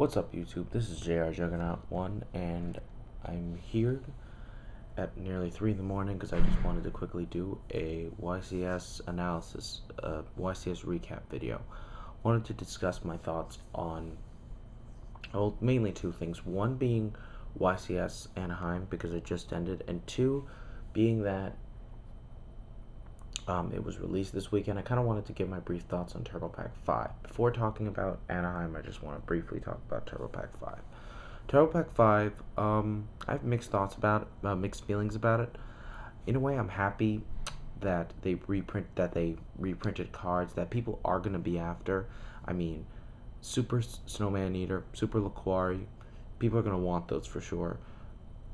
What's up, YouTube? This is JR Juggernaut1, and I'm here at nearly 3 in the morning because I just wanted to quickly do a YCS analysis, YCS recap video. Wanted to discuss my thoughts on, well, mainly two things. One being YCS Anaheim because it just ended, and two being that it was released this weekend. I kind of wanted to give my brief thoughts on Turbo Pack 5. Before talking about Anaheim, I just want to briefly talk about Turbo Pack 5. Turbo Pack 5, I have mixed thoughts about it, mixed feelings about it. In a way, I'm happy that they reprinted cards that people are going to be after. I mean, Super Snowman Eater, Super Laquari, people are going to want those for sure.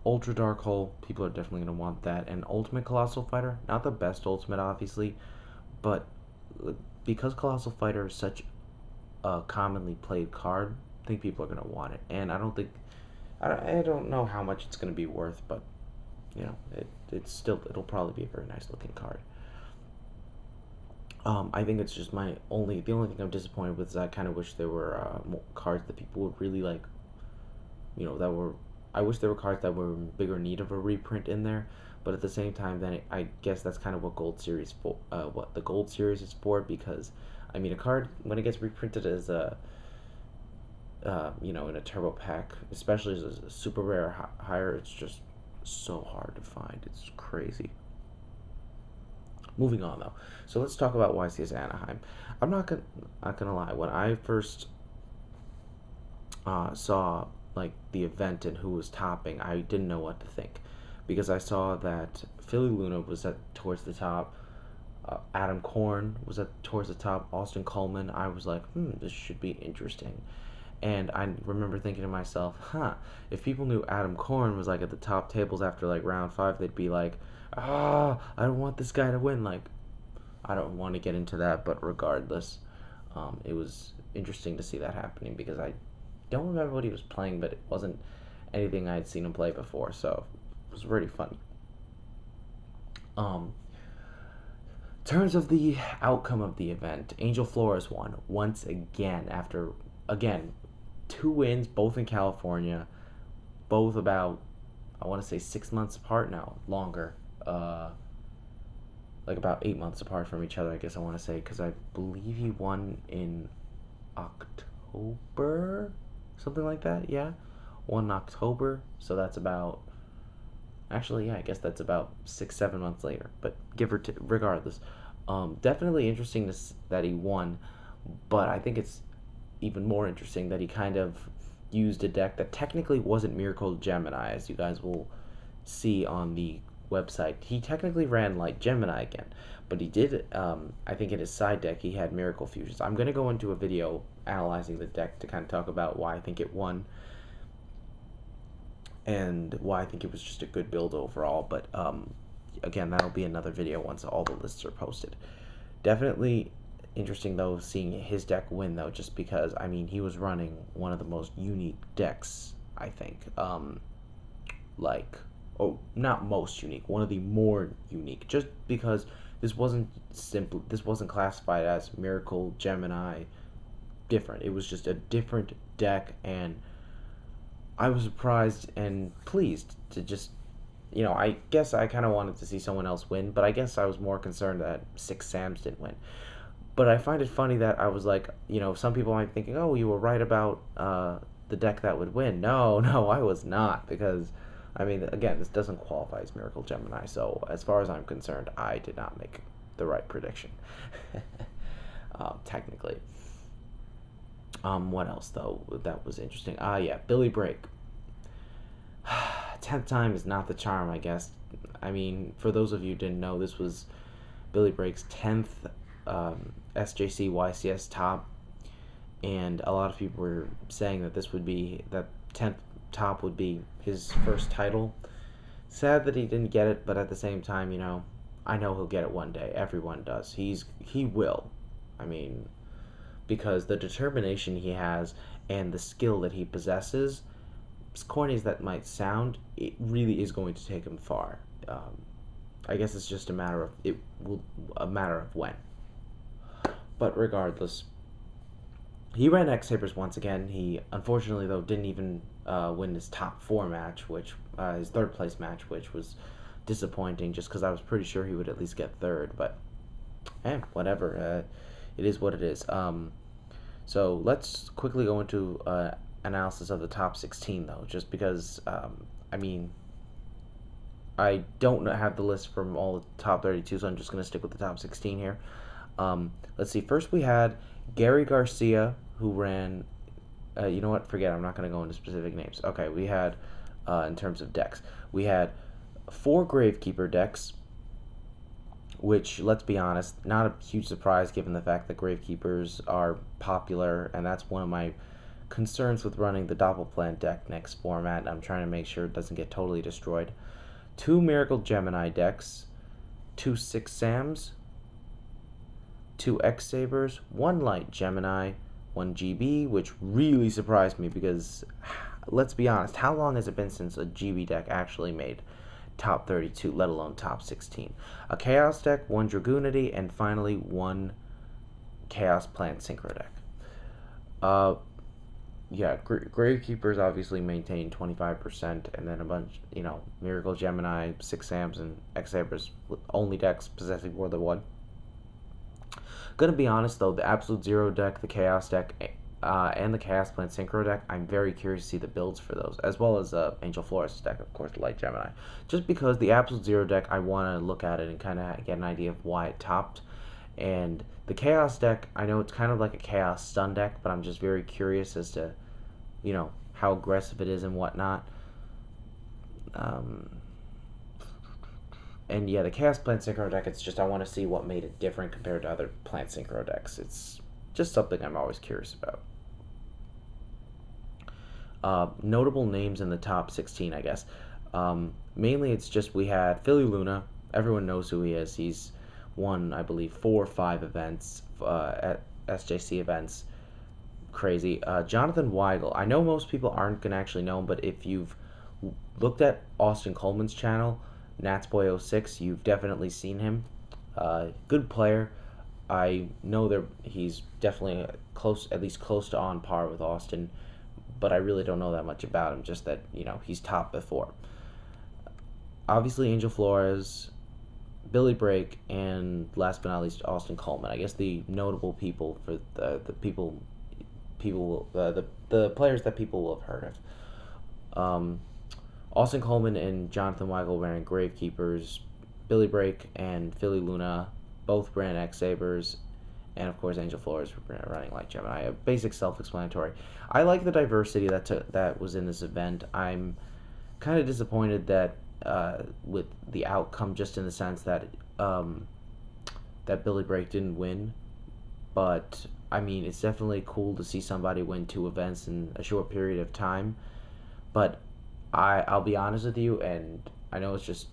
Ultra Dark Hole, people are definitely going to want that. And Ultimate Colossal Fighter, not the best Ultimate, obviously, but because Colossal Fighter is such a commonly played card, I think people are going to want it. And I don't know how much it's going to be worth, but, you know, it'll probably be a very nice looking card. I think it's just the only thing I'm disappointed with is I kind of wish there were more cards that people would really like, I wish there were cards that were in bigger need of a reprint in there, but at the same time, then I guess that's kind of what what the Gold Series is for, because, I mean, a card, when it gets reprinted as a, in a Turbo Pack, especially as a super rare or higher, it's just so hard to find. It's crazy. Moving on, though. So let's talk about YCS Anaheim. I'm not gonna lie. When I first saw like the event and who was topping, I didn't know what to think, because I saw that Philly Luna was towards the top, Adam Korn was towards the top, Austin Coleman. I was like, this should be interesting. And I remember thinking to myself, if people knew Adam Korn was like at the top tables after like round 5, they'd be like, I don't want this guy to win. Like, I don't want to get into that, but regardless, it was interesting to see that happening, because I don't remember what he was playing, but it wasn't anything I had seen him play before, so it was really fun. In terms of the outcome of the event, Angel Flores won once again after, 2 wins, both in California, both about, I want to say 6 months apart now, longer, like about 8 months apart from each other, I guess I want to say, because I believe he won in October, something like that. Yeah, won in October, so that's about, actually, yeah, I guess that's about 6-7 months later, but regardless, definitely interesting that he won, but I think it's even more interesting that he kind of used a deck that technically wasn't Miracle Gemini, as you guys will see on the website. He technically ran like Gemini again, but he did, I think in his side deck he had Miracle Fusions. I'm going to go into a video analyzing the deck to kind of talk about why I think it won and why I think it was just a good build overall, but again, that'll be another video once all the lists are posted. Definitely interesting, though, seeing his deck win, though, just because, I mean, he was running one of the most unique decks, I think. Not most unique, one of the more unique, just because this wasn't classified as Miracle Gemini different. It was just a different deck, and I was surprised and pleased to just, I guess I kind of wanted to see someone else win, but I guess I was more concerned that Six Sams didn't win. But I find it funny that I was like, some people might be thinking, oh, you were right about the deck that would win. No, I was not, because, I mean, again, this doesn't qualify as Miracle Gemini, so as far as I'm concerned, I did not make the right prediction, technically. What else, though, that was interesting? Yeah, Billy Brake. 10th time is not the charm, I guess. I mean, for those of you who didn't know, this was Billy Brake's 10th SJC YCS top, and a lot of people were saying that 10th top would be his first title. Sad that he didn't get it, but at the same time, I know he'll get it one day. Everyone does. He will. I mean, because the determination he has and the skill that he possesses, as corny as that might sound, it really is going to take him far. I guess it's just a matter of when. But regardless, He ran X Sabers once again. He unfortunately though didn't even win his top 4 match, which his third place match, which was disappointing. Just because I was pretty sure he would at least get third, but whatever. It is what it is. So let's quickly go into analysis of the top 16 though, just because I mean I don't have the list from all the top 32, so I'm just going to stick with the top 16 here. Let's see. First, we had Gary Garcia, who ran. You know what? Forget it. I'm not going to go into specific names. Okay, we had, in terms of decks, we had 4 Gravekeeper decks, which, let's be honest, not a huge surprise given the fact that Gravekeepers are popular, and that's one of my concerns with running the Doppelplant deck next format. I'm trying to make sure it doesn't get totally destroyed. 2 Miracle Gemini decks, 2 Six Sams, 2 X Sabers, 1 Light Gemini, 1 GB, which really surprised me because, let's be honest, how long has it been since a GB deck actually made top 32, let alone top 16? A Chaos deck, 1 Dragoonity, and finally 1 Chaos Plant Synchro deck. Yeah, Gravekeepers obviously maintained 25%, and then a bunch, Miracle Gemini, Six Sams, and X Sabers, only decks possessing more than 1. Gonna be honest though, the Absolute Zero deck, the Chaos deck, and the Chaos Plant Synchro deck, I'm very curious to see the builds for those, as well as Angel Flores deck, of course, the Light Gemini. Just because the Absolute Zero deck, I want to look at it and kind of get an idea of why it topped. And the Chaos deck, I know it's kind of like a Chaos Stun deck, but I'm just very curious as to, how aggressive it is and whatnot. And yeah, the Chaos Plant Synchro deck, it's just I want to see what made it different compared to other Plant Synchro decks. It's just something I'm always curious about. Notable names in the top 16, I guess. Mainly it's just we had Philly Luna. Everyone knows who he is. He's won, I believe, 4 or 5 events at SJC events. Crazy. Jonathan Weigel. I know most people aren't going to actually know him, but if you've looked at Austin Coleman's channel, Natsboy06, you've definitely seen him. Good player. I know he's definitely at least close to on par with Austin, but I really don't know that much about him, just that, he's top before. Obviously, Angel Flores, Billy Brake, and last but not least, Austin Coleman. I guess the notable people for the players that people will have heard of. Austin Coleman and Jonathan Weigel ran Gravekeepers. Billy Brake and Philly Luna both ran X Sabers, and of course Angel Flores running Light Gemini. A basic self-explanatory. I like the diversity that was in this event. I'm kind of disappointed that with the outcome, just in the sense that that Billy Brake didn't win, but I mean, it's definitely cool to see somebody win 2 events in a short period of time. But I'll be honest with you, and I know it's just,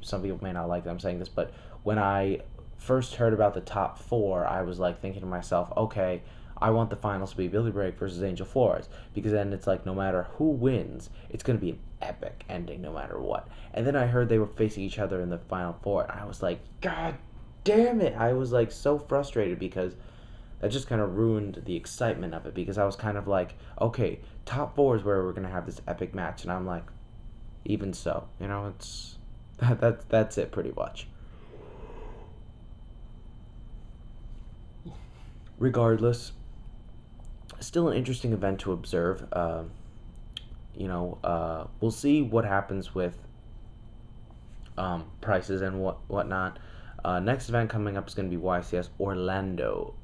some people may not like that I'm saying this, but when I first heard about the top 4, I was like thinking to myself, okay, I want the finals to be Billy Brake versus Angel Flores, because then it's like no matter who wins, it's going to be an epic ending no matter what. And then I heard they were facing each other in the final 4, and I was like, God damn it! I was like so frustrated because that just kind of ruined the excitement of it, because I was kind of like, okay, top 4 is where we're going to have this epic match, and I'm like, even so, it's that's it pretty much. Regardless, still an interesting event to observe. We'll see what happens with prices and whatnot. Next event coming up is going to be YCS Orlando.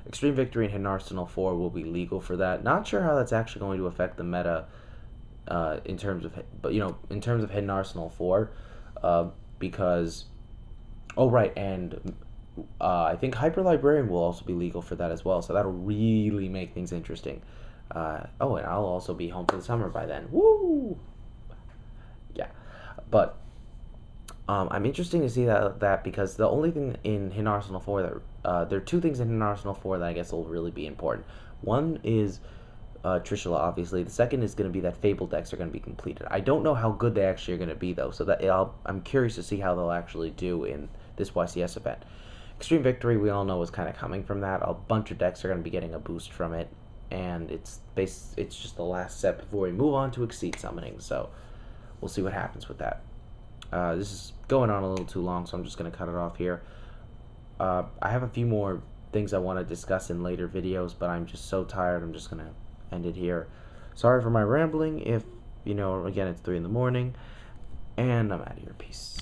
Extreme Victory and Hidden Arsenal 4 will be legal for that. Not sure how that's actually going to affect the meta in terms of Hidden Arsenal 4, because and I think Hyper Librarian will also be legal for that as well, so that'll really make things interesting. And I'll also be home for the summer by then. Woo! Yeah, but I'm interested to see that because the only thing in Hidden Arsenal 4 that there are 2 things in Hidden Arsenal 4 that I guess will really be important. One is Trishula, obviously. The second is going to be that Fable decks are going to be completed. I don't know how good they actually are going to be though, so that I'm curious to see how they'll actually do in this YCS event. Extreme Victory, we all know, is kind of coming from that. A bunch of decks are going to be getting a boost from it, and it's just the last step before we move on to Exceed Summoning, so we'll see what happens with that. This is going on a little too long, so I'm just going to cut it off here. I have a few more things I want to discuss in later videos, but I'm just so tired, I'm just going to end it here. Sorry for my rambling if, again, it's 3 in the morning, and I'm out of here. Peace.